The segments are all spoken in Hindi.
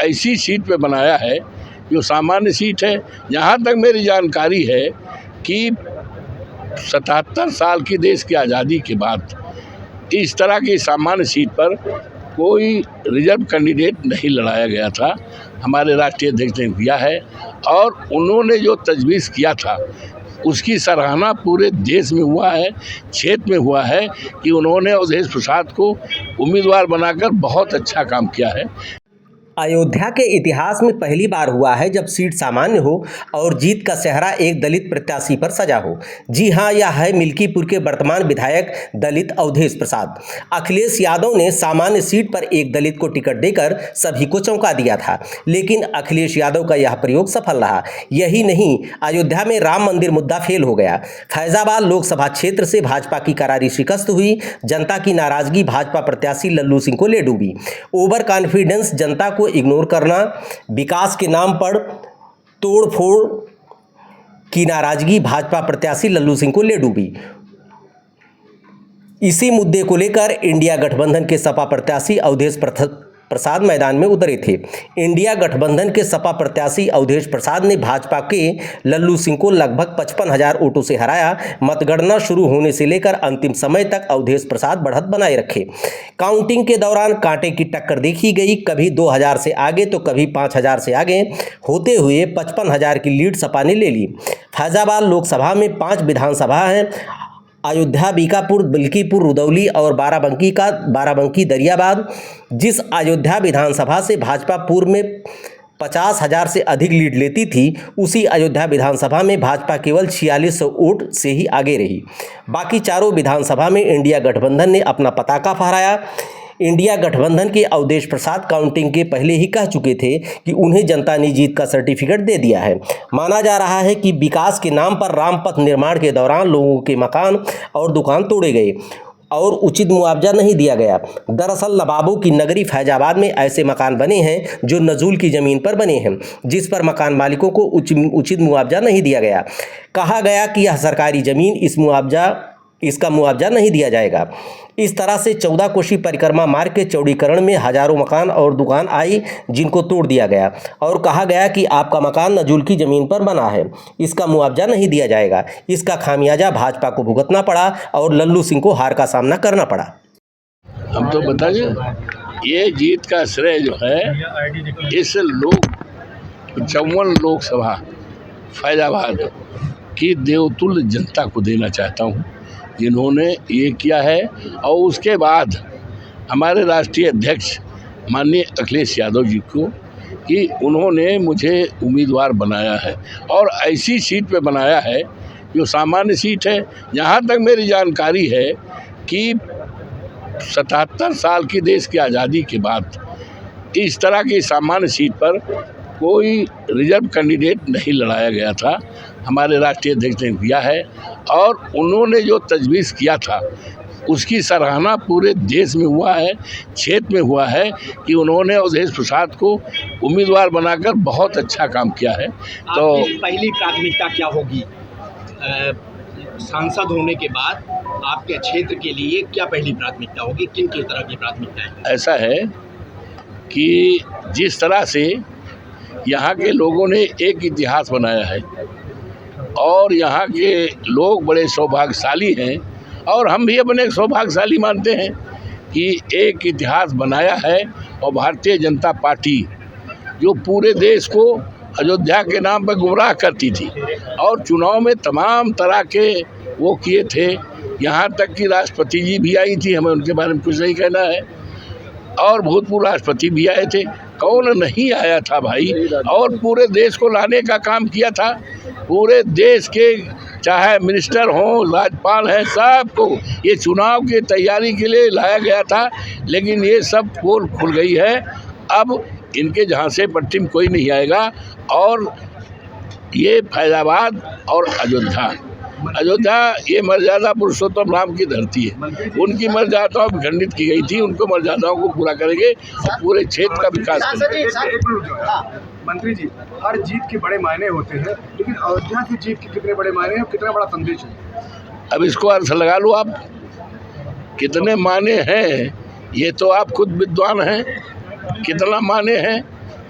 ऐसी सीट पे बनाया है जो सामान्य सीट है। यहाँ तक मेरी जानकारी है कि 77 साल की देश की आज़ादी के बाद इस तरह की सामान्य सीट पर कोई रिजर्व कैंडिडेट नहीं लड़ाया गया था। हमारे राष्ट्रीय अध्यक्ष ने किया है और उन्होंने जो तजवीज़ किया था उसकी सराहना पूरे देश में हुआ है, क्षेत्र में हुआ है कि उन्होंने अवधेश प्रसाद को उम्मीदवार बनाकर बहुत अच्छा काम किया है। अयोध्या के इतिहास में पहली बार हुआ है जब सीट सामान्य हो और जीत का सेहरा एक दलित प्रत्याशी पर सजा हो। जी हां, यह है मिल्कीपुर के वर्तमान विधायक दलित अवधेश प्रसाद। अखिलेश यादव ने सामान्य सीट पर एक दलित को टिकट देकर सभी को चौंका दिया था, लेकिन अखिलेश यादव का यह प्रयोग सफल रहा। यही नहीं, अयोध्या में राम मंदिर मुद्दा फेल हो गया। फैजाबाद लोकसभा क्षेत्र से भाजपा की करारी शिकस्त हुई। जनता की नाराजगी भाजपा प्रत्याशी लल्लू सिंह को ले डूबी। ओवर कॉन्फिडेंस, जनता को इग्नोर करना, विकास के नाम पर तोड़फोड़ की नाराजगी भाजपा प्रत्याशी लल्लू सिंह को ले डूबी। इसी मुद्दे को लेकर इंडिया गठबंधन के सपा प्रत्याशी अवधेश प्रसाद मैदान में उतरे थे। इंडिया गठबंधन के सपा प्रत्याशी अवधेश प्रसाद ने भाजपा के लल्लू सिंह को लगभग 55,000 वोटों से हराया। मतगणना शुरू होने से लेकर अंतिम समय तक अवधेश प्रसाद बढ़त बनाए रखे। काउंटिंग के दौरान कांटे की टक्कर देखी गई। कभी 2,000 से आगे तो कभी 5,000 से आगे होते हुए 55,000 की लीड सपा ने ले ली। फैजाबाद लोकसभा में 5 विधानसभा हैं। अयोध्या, बीकापुर, बिल्कीपुर, रुदौली और बाराबंकी दरियाबाद। जिस अयोध्या विधानसभा से भाजपा पूर्व में 50,000 से अधिक लीड लेती थी, उसी अयोध्या विधानसभा में भाजपा केवल 4600 वोट से ही आगे रही। बाकी चारों विधानसभा में इंडिया गठबंधन ने अपना पताका फहराया। इंडिया गठबंधन के अवधेश प्रसाद काउंटिंग के पहले ही कह चुके थे कि उन्हें जनता ने जीत का सर्टिफिकेट दे दिया है। माना जा रहा है कि विकास के नाम पर रामपथ निर्माण के दौरान लोगों के मकान और दुकान तोड़े गए और उचित मुआवजा नहीं दिया गया। दरअसल नवाबों की नगरी फैजाबाद में ऐसे मकान बने हैं जो नजूल की ज़मीन पर बने हैं, जिस पर मकान मालिकों को उचित मुआवजा नहीं दिया गया। कहा गया कि यह सरकारी ज़मीन, इसका मुआवजा नहीं दिया जाएगा। इस तरह से 14 कोसी परिक्रमा मार्ग के चौड़ीकरण में हजारों मकान और दुकान आई जिनको तोड़ दिया गया और कहा गया कि आपका मकान नजूल की ज़मीन पर बना है, इसका मुआवजा नहीं दिया जाएगा। इसका खामियाजा भाजपा को भुगतना पड़ा और लल्लू सिंह को हार का सामना करना पड़ा। हम तो बताइए, ये जीत का श्रेय जो है इस 54 लोकसभा फैजाबाद की देवतुल्य जनता को देना चाहता हूँ, जिन्होंने ये किया है। और उसके बाद हमारे राष्ट्रीय अध्यक्ष माननीय अखिलेश यादव जी को कि उन्होंने मुझे उम्मीदवार बनाया है और ऐसी सीट पे बनाया है जो सामान्य सीट है। यहाँ तक मेरी जानकारी है कि 77 साल की देश की आज़ादी के बाद इस तरह की सामान्य सीट पर कोई रिजर्व कैंडिडेट नहीं लड़ाया गया था। हमारे राष्ट्रीय अध्यक्ष ने किया है और उन्होंने जो तजवीज़ किया था उसकी सराहना पूरे देश में हुआ है, क्षेत्र में हुआ है कि उन्होंने अवधेश प्रसाद को उम्मीदवार बनाकर बहुत अच्छा काम किया है। तो पहली प्राथमिकता क्या होगी? सांसद होने के बाद आपके क्षेत्र के लिए क्या पहली प्राथमिकता होगी? किन किस तरह की प्राथमिकता है? ऐसा है कि जिस तरह से यहाँ के लोगों ने एक इतिहास बनाया है और यहाँ के लोग बड़े सौभाग्यशाली हैं और हम भी अपने सौभाग्यशाली मानते हैं कि एक इतिहास बनाया है। और भारतीय जनता पार्टी जो पूरे देश को अयोध्या के नाम पर गुमराह करती थी और चुनाव में तमाम तरह के वो किए थे, यहाँ तक कि राष्ट्रपति जी भी आई थी, हमें उनके बारे में कुछ नहीं कहना है, और भूतपूर्व राष्ट्रपति भी आए थे। कौन नहीं आया था भाई? और पूरे देश को लाने का काम किया था। पूरे देश के चाहे मिनिस्टर हों, राज्यपाल हैं, सबको ये चुनाव की तैयारी के लिए लाया गया था। लेकिन ये सब पोल खुल गई है। अब इनके जहाँ से पट्टी में कोई नहीं आएगा। और ये फैजाबाद और अयोध्या ये मर्यादा पुरुषोत्तम राम की धरती है। उनकी मर्यादाओं में खंडित की गई थी, उनको मर्यादाओं को पूरा करेंगे और पूरे क्षेत्र का विकास करेंगे। मंत्री जी, हर जीत के बड़े मायने होते हैं, लेकिन अयोध्या की जीत के कितने बड़े मायने हैं, कितना बड़ा संदेश है? अब इसको अर्थ लगा लो आप, कितने मायने हैं ये तो आप खुद विद्वान हैं। कितना मायने हैं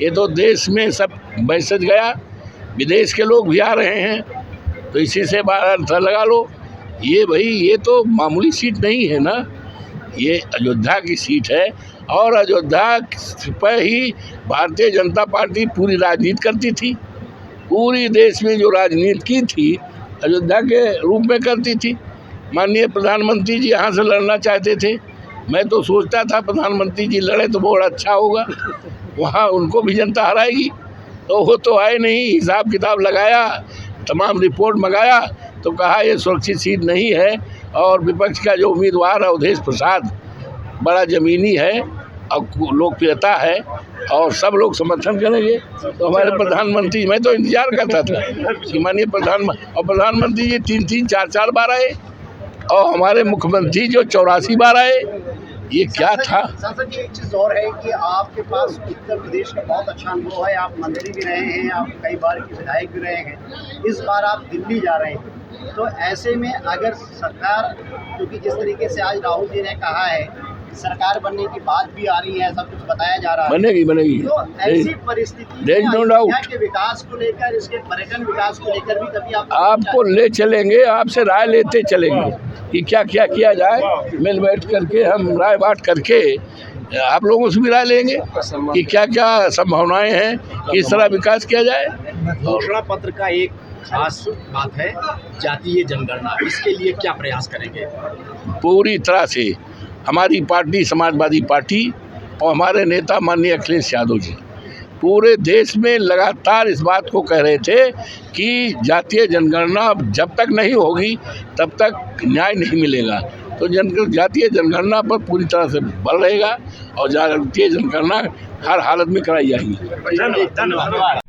ये तो देश में सब मैसेज गया, विदेश के लोग भी आ रहे हैं, तो इसी से बात लगा लो। ये भाई ये तो मामूली सीट नहीं है ना, ये अयोध्या की सीट है और अयोध्या पर ही भारतीय जनता पार्टी पूरी राजनीति करती थी। पूरी देश में जो राजनीति की थी अयोध्या के रूप में करती थी। माननीय प्रधानमंत्री जी यहाँ से लड़ना चाहते थे, मैं तो सोचता था प्रधानमंत्री जी लड़े तो बहुत अच्छा होगा, वहाँ उनको भी जनता हराएगी, तो वो तो आए नहीं। हिसाब किताब लगाया, तमाम रिपोर्ट मंगाया तो कहा ये सुरक्षित सीट नहीं है और विपक्ष का जो उम्मीदवार है अवधेश प्रसाद बड़ा ज़मीनी है और लोकप्रियता है और सब लोग समर्थन करेंगे। तो हमारे प्रधानमंत्री, मैं तो इंतजार करता था कि माननीय प्रधानमंत्री जी 3-3, 4-4 बार आए और हमारे मुख्यमंत्री जो 84 बार आए। ये क्या था? सांसद जी, एक चीज़ और है कि आपके पास उत्तर प्रदेश का बहुत अच्छा अनुभव है, आप मंत्री भी रहे हैं, आप कई बार के विधायक भी रहे हैं, इस बार आप दिल्ली जा रहे हैं, तो ऐसे में अगर सरकार, क्योंकि जिस तरीके से आज राहुल जी ने कहा है सरकार बनने की बात भी आ रही है, सब कुछ बताया जा रहा है, बनेगी तो ऐसी परिस्थिति में अयोध्या के विकास को लेकर, इसके पर्यटन विकास को लेकर भी कभी आपको ले चलेंगे, आपसे राय लेते चलेंगे कि क्या क्या किया जाए। मिल बैठ करके हम राय बात करके आप लोगों से भी राय लेंगे कि क्या क्या संभावनाएं हैं, किस तरह विकास किया जाए। घोषणा पत्र का एक खास बात है जातीय जनगणना, इसके लिए क्या प्रयास करेंगे? पूरी तरह से हमारी पार्टी समाजवादी पार्टी और हमारे नेता माननीय अखिलेश यादव जी पूरे देश में लगातार इस बात को कह रहे थे कि जातीय जनगणना जब तक नहीं होगी तब तक न्याय नहीं मिलेगा। तो जातीय जनगणना पर पूरी तरह से बल रहेगा और जातीय जनगणना हर हालत में कराई जाएगी। धन्यवाद।